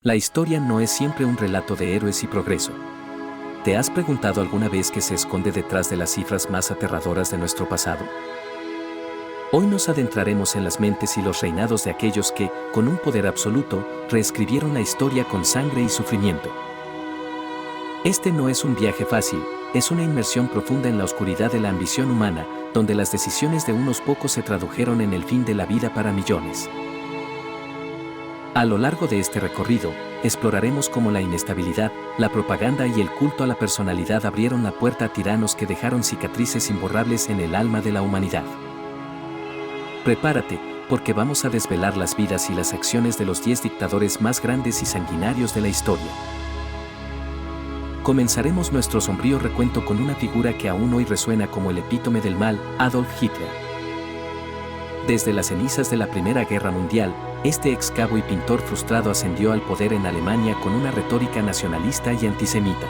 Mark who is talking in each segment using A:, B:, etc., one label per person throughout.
A: La historia no es siempre un relato de héroes y progreso. ¿Te has preguntado alguna vez qué se esconde detrás de las cifras más aterradoras de nuestro pasado? Hoy nos adentraremos en las mentes y los reinados de aquellos que, con un poder absoluto, reescribieron la historia con sangre y sufrimiento. Este no es un viaje fácil, es una inmersión profunda en la oscuridad de la ambición humana, donde las decisiones de unos pocos se tradujeron en el fin de la vida para millones. A lo largo de este recorrido, exploraremos cómo la inestabilidad, la propaganda y el culto a la personalidad abrieron la puerta a tiranos que dejaron cicatrices imborrables en el alma de la humanidad. Prepárate, porque vamos a desvelar las vidas y las acciones de los 10 dictadores más grandes y sanguinarios de la historia. Comenzaremos nuestro sombrío recuento con una figura que aún hoy resuena como el epítome del mal, Adolf Hitler. Desde las cenizas de la Primera Guerra Mundial, este ex cabo y pintor frustrado ascendió al poder en Alemania con una retórica nacionalista y antisemita.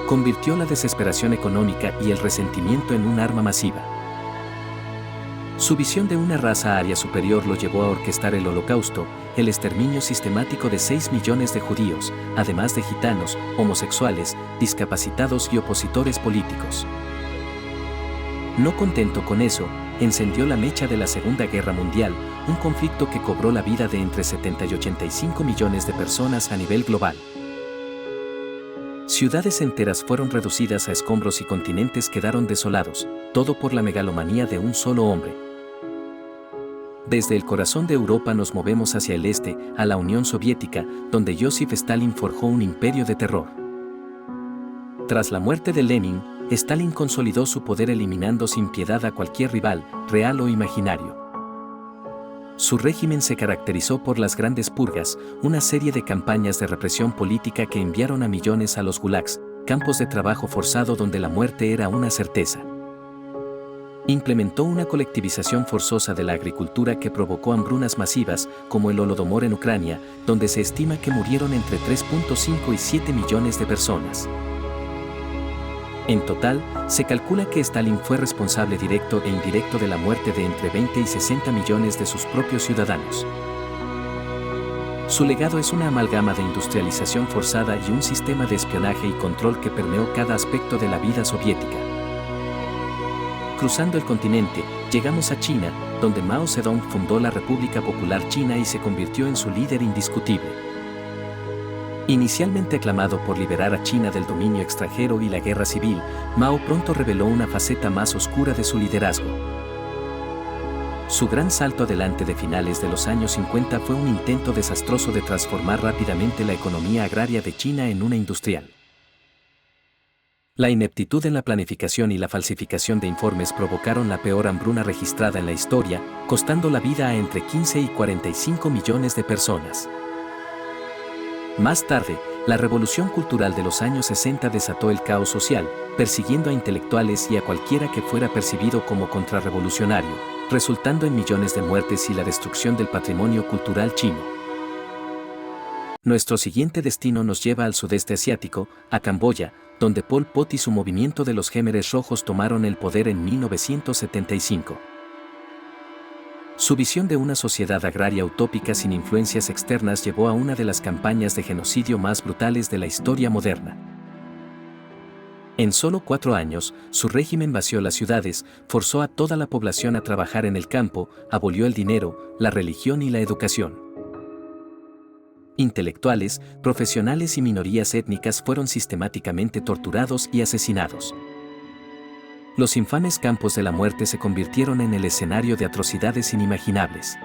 A: Convirtió la desesperación económica y el resentimiento en un arma masiva. Su visión de una raza aria superior lo llevó a orquestar el Holocausto, el exterminio sistemático de 6 millones de judíos, además de gitanos, homosexuales, discapacitados y opositores políticos. No contento con eso, encendió la mecha de la Segunda Guerra Mundial, un conflicto que cobró la vida de entre 70 y 85 millones de personas a nivel global. Ciudades enteras fueron reducidas a escombros y continentes quedaron desolados, todo por la megalomanía de un solo hombre. Desde el corazón de Europa nos movemos hacia el este, a la Unión Soviética, donde Joseph Stalin forjó un imperio de terror. Tras la muerte de Lenin, Stalin consolidó su poder eliminando sin piedad a cualquier rival, real o imaginario. Su régimen se caracterizó por las grandes purgas, una serie de campañas de represión política que enviaron a millones a los gulags, campos de trabajo forzado donde la muerte era una certeza. Implementó una colectivización forzosa de la agricultura que provocó hambrunas masivas, como el Holodomor en Ucrania, donde se estima que murieron entre 3.5 y 7 millones de personas. En total, se calcula que Stalin fue responsable directo e indirecto de la muerte de entre 20 y 60 millones de sus propios ciudadanos. Su legado es una amalgama de industrialización forzada y un sistema de espionaje y control que permeó cada aspecto de la vida soviética. Cruzando el continente, llegamos a China, donde Mao Zedong fundó la República Popular China y se convirtió en su líder indiscutible. Inicialmente aclamado por liberar a China del dominio extranjero y la guerra civil, Mao pronto reveló una faceta más oscura de su liderazgo. Su gran salto adelante de finales de los años 50 fue un intento desastroso de transformar rápidamente la economía agraria de China en una industrial. La ineptitud en la planificación y la falsificación de informes provocaron la peor hambruna registrada en la historia, costando la vida a entre 15 y 45 millones de personas. Más tarde, la revolución cultural de los años 60 desató el caos social, persiguiendo a intelectuales y a cualquiera que fuera percibido como contrarrevolucionario, resultando en millones de muertes y la destrucción del patrimonio cultural chino. Nuestro siguiente destino nos lleva al sudeste asiático, a Camboya, donde Pol Pot y su movimiento de los Khmeres Rojos tomaron el poder en 1975. Su visión de una sociedad agraria utópica sin influencias externas llevó a una de las campañas de genocidio más brutales de la historia moderna. En solo 4 años, su régimen vació las ciudades, forzó a toda la población a trabajar en el campo, abolió el dinero, la religión y la educación. Intelectuales, profesionales y minorías étnicas fueron sistemáticamente torturados y asesinados. Los infames campos de la muerte se convirtieron en el escenario de atrocidades inimaginables.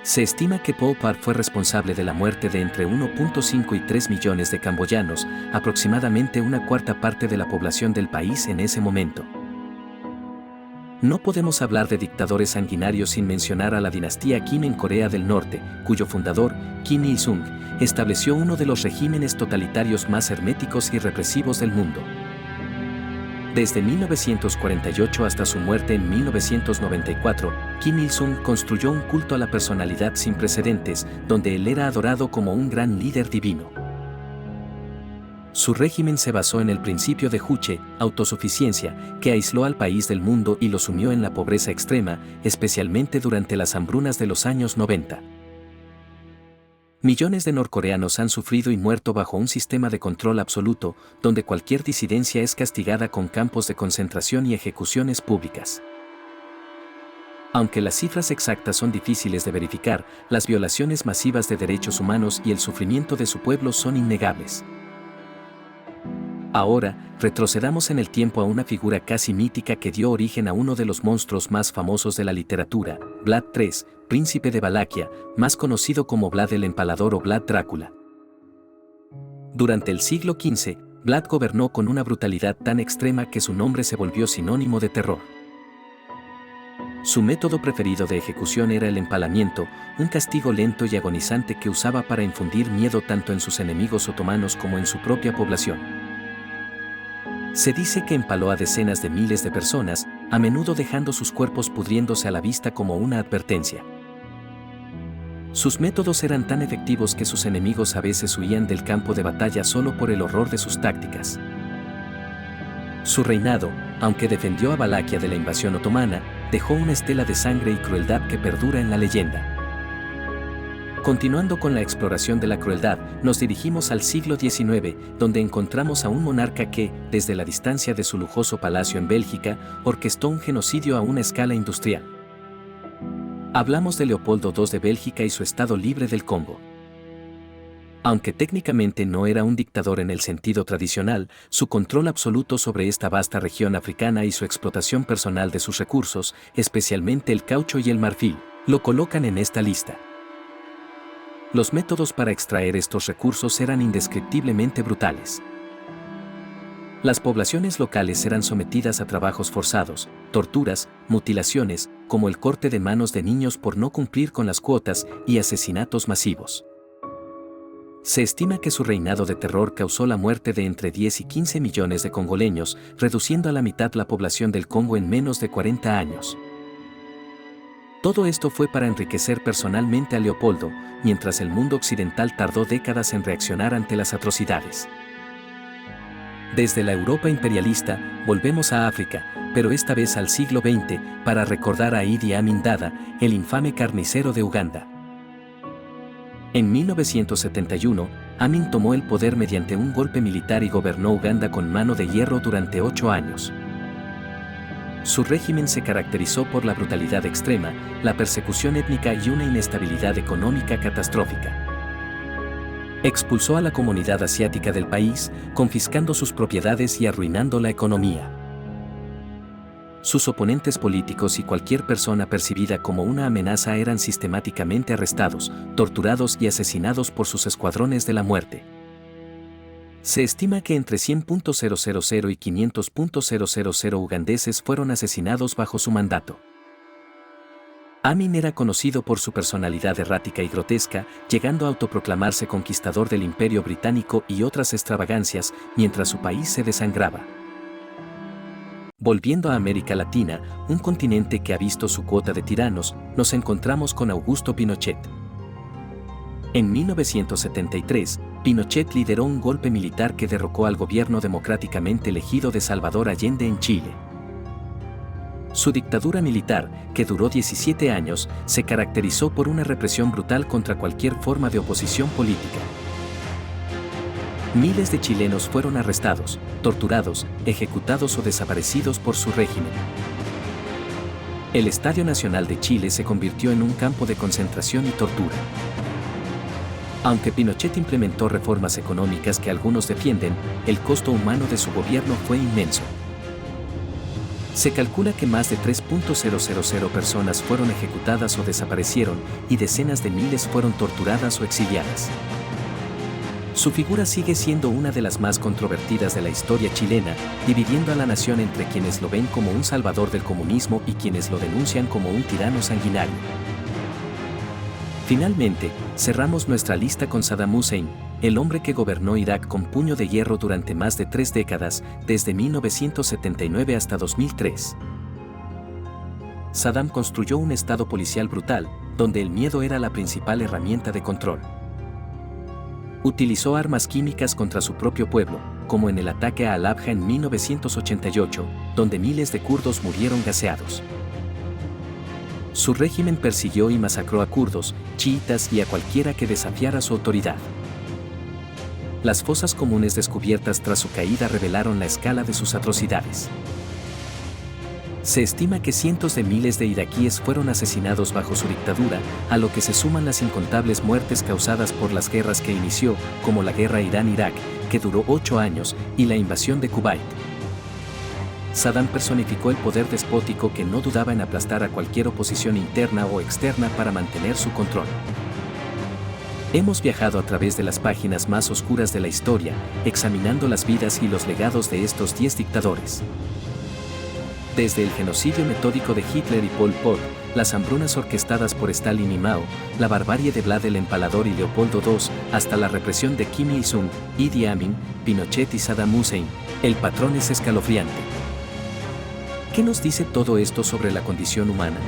A: Se estima que Pol Pot fue responsable de la muerte de entre 1.5 y 3 millones de camboyanos, aproximadamente una cuarta parte de la población del país en ese momento. No podemos hablar de dictadores sanguinarios sin mencionar a la dinastía Kim en Corea del Norte, cuyo fundador, Kim Il-sung, estableció uno de los regímenes totalitarios más herméticos y represivos del mundo. Desde 1948 hasta su muerte en 1994, Kim Il-sung construyó un culto a la personalidad sin precedentes, donde él era adorado como un gran líder divino. Su régimen se basó en el principio de Juche, autosuficiencia, que aisló al país del mundo y lo sumió en la pobreza extrema, especialmente durante las hambrunas de los años 90. Millones de norcoreanos han sufrido y muerto bajo un sistema de control absoluto, donde cualquier disidencia es castigada con campos de concentración y ejecuciones públicas. Aunque las cifras exactas son difíciles de verificar, las violaciones masivas de derechos humanos y el sufrimiento de su pueblo son innegables. Ahora, retrocedamos en el tiempo a una figura casi mítica que dio origen a uno de los monstruos más famosos de la literatura, Vlad III, príncipe de Valaquia, más conocido como Vlad el Empalador o Vlad Drácula. Durante el siglo XV, Vlad gobernó con una brutalidad tan extrema que su nombre se volvió sinónimo de terror. Su método preferido de ejecución era el empalamiento, un castigo lento y agonizante que usaba para infundir miedo tanto en sus enemigos otomanos como en su propia población. Se dice que empaló a decenas de miles de personas, a menudo dejando sus cuerpos pudriéndose a la vista como una advertencia. Sus métodos eran tan efectivos que sus enemigos a veces huían del campo de batalla solo por el horror de sus tácticas. Su reinado, aunque defendió a Valaquia de la invasión otomana, dejó una estela de sangre y crueldad que perdura en la leyenda. Continuando con la exploración de la crueldad, nos dirigimos al siglo XIX, donde encontramos a un monarca que, desde la distancia de su lujoso palacio en Bélgica, orquestó un genocidio a una escala industrial. Hablamos de Leopoldo II de Bélgica y su estado libre del Congo. Aunque técnicamente no era un dictador en el sentido tradicional, su control absoluto sobre esta vasta región africana y su explotación personal de sus recursos, especialmente el caucho y el marfil, lo colocan en esta lista. Los métodos para extraer estos recursos eran indescriptiblemente brutales. Las poblaciones locales eran sometidas a trabajos forzados, torturas, mutilaciones, como el corte de manos de niños por no cumplir con las cuotas y asesinatos masivos. Se estima que su reinado de terror causó la muerte de entre 10 y 15 millones de congoleños, reduciendo a la mitad la población del Congo en menos de 40 años. Todo esto fue para enriquecer personalmente a Leopoldo, mientras el mundo occidental tardó décadas en reaccionar ante las atrocidades. Desde la Europa imperialista, volvemos a África, pero esta vez al siglo XX, para recordar a Idi Amin Dada, el infame carnicero de Uganda. En 1971, Amin tomó el poder mediante un golpe militar y gobernó Uganda con mano de hierro durante 8 años. Su régimen se caracterizó por la brutalidad extrema, la persecución étnica y una inestabilidad económica catastrófica. Expulsó a la comunidad asiática del país, confiscando sus propiedades y arruinando la economía. Sus oponentes políticos y cualquier persona percibida como una amenaza eran sistemáticamente arrestados, torturados y asesinados por sus escuadrones de la muerte. Se estima que entre 100.000 y 500.000 ugandeses fueron asesinados bajo su mandato. Amin era conocido por su personalidad errática y grotesca, llegando a autoproclamarse conquistador del Imperio Británico y otras extravagancias, mientras su país se desangraba. Volviendo a América Latina, un continente que ha visto su cuota de tiranos, nos encontramos con Augusto Pinochet. En 1973, Pinochet lideró un golpe militar que derrocó al gobierno democráticamente elegido de Salvador Allende en Chile. Su dictadura militar, que duró 17 años, se caracterizó por una represión brutal contra cualquier forma de oposición política. Miles de chilenos fueron arrestados, torturados, ejecutados o desaparecidos por su régimen. El Estadio Nacional de Chile se convirtió en un campo de concentración y tortura. Aunque Pinochet implementó reformas económicas que algunos defienden, el costo humano de su gobierno fue inmenso. Se calcula que más de 3.000 personas fueron ejecutadas o desaparecieron y decenas de miles fueron torturadas o exiliadas. Su figura sigue siendo una de las más controvertidas de la historia chilena, dividiendo a la nación entre quienes lo ven como un salvador del comunismo y quienes lo denuncian como un tirano sanguinario. Finalmente, cerramos nuestra lista con Saddam Hussein, el hombre que gobernó Irak con puño de hierro durante más de 3 décadas, desde 1979 hasta 2003. Saddam construyó un estado policial brutal, donde el miedo era la principal herramienta de control. Utilizó armas químicas contra su propio pueblo, como en el ataque a Al-Abja en 1988, donde miles de kurdos murieron gaseados. Su régimen persiguió y masacró a kurdos, chiitas y a cualquiera que desafiara su autoridad. Las fosas comunes descubiertas tras su caída revelaron la escala de sus atrocidades. Se estima que cientos de miles de iraquíes fueron asesinados bajo su dictadura, a lo que se suman las incontables muertes causadas por las guerras que inició, como la guerra Irán-Irak, que duró 8 años, y la invasión de Kuwait. Saddam personificó el poder despótico que no dudaba en aplastar a cualquier oposición interna o externa para mantener su control. Hemos viajado a través de las páginas más oscuras de la historia, examinando las vidas y los legados de estos 10 dictadores. Desde el genocidio metódico de Hitler y Pol Pot, las hambrunas orquestadas por Stalin y Mao, la barbarie de Vlad el Empalador y Leopoldo II, hasta la represión de Kim Il-sung, Idi Amin, Pinochet y Saddam Hussein, el patrón es escalofriante. ¿Qué nos dice todo esto sobre la condición humana?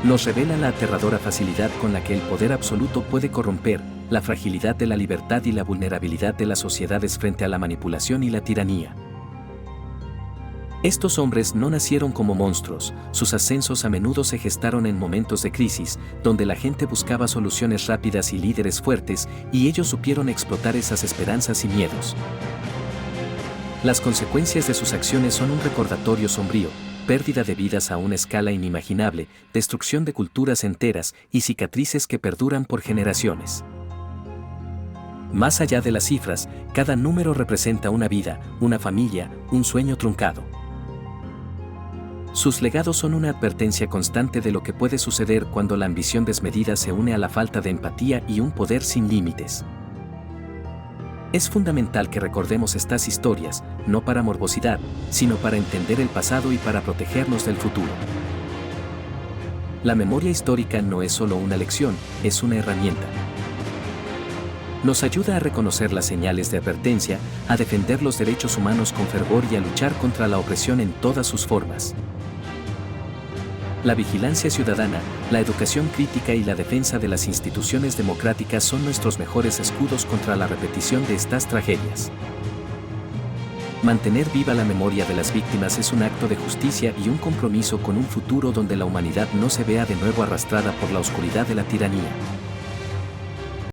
A: Nos revela la aterradora facilidad con la que el poder absoluto puede corromper, la fragilidad de la libertad y la vulnerabilidad de las sociedades frente a la manipulación y la tiranía. Estos hombres no nacieron como monstruos, sus ascensos a menudo se gestaron en momentos de crisis, donde la gente buscaba soluciones rápidas y líderes fuertes, y ellos supieron explotar esas esperanzas y miedos. Las consecuencias de sus acciones son un recordatorio sombrío: pérdida de vidas a una escala inimaginable, destrucción de culturas enteras y cicatrices que perduran por generaciones. Más allá de las cifras, cada número representa una vida, una familia, un sueño truncado. Sus legados son una advertencia constante de lo que puede suceder cuando la ambición desmedida se une a la falta de empatía y un poder sin límites. Es fundamental que recordemos estas historias, no para morbosidad, sino para entender el pasado y para protegernos del futuro. La memoria histórica no es solo una lección, es una herramienta. Nos ayuda a reconocer las señales de advertencia, a defender los derechos humanos con fervor y a luchar contra la opresión en todas sus formas. La vigilancia ciudadana, la educación crítica y la defensa de las instituciones democráticas son nuestros mejores escudos contra la repetición de estas tragedias. Mantener viva la memoria de las víctimas es un acto de justicia y un compromiso con un futuro donde la humanidad no se vea de nuevo arrastrada por la oscuridad de la tiranía.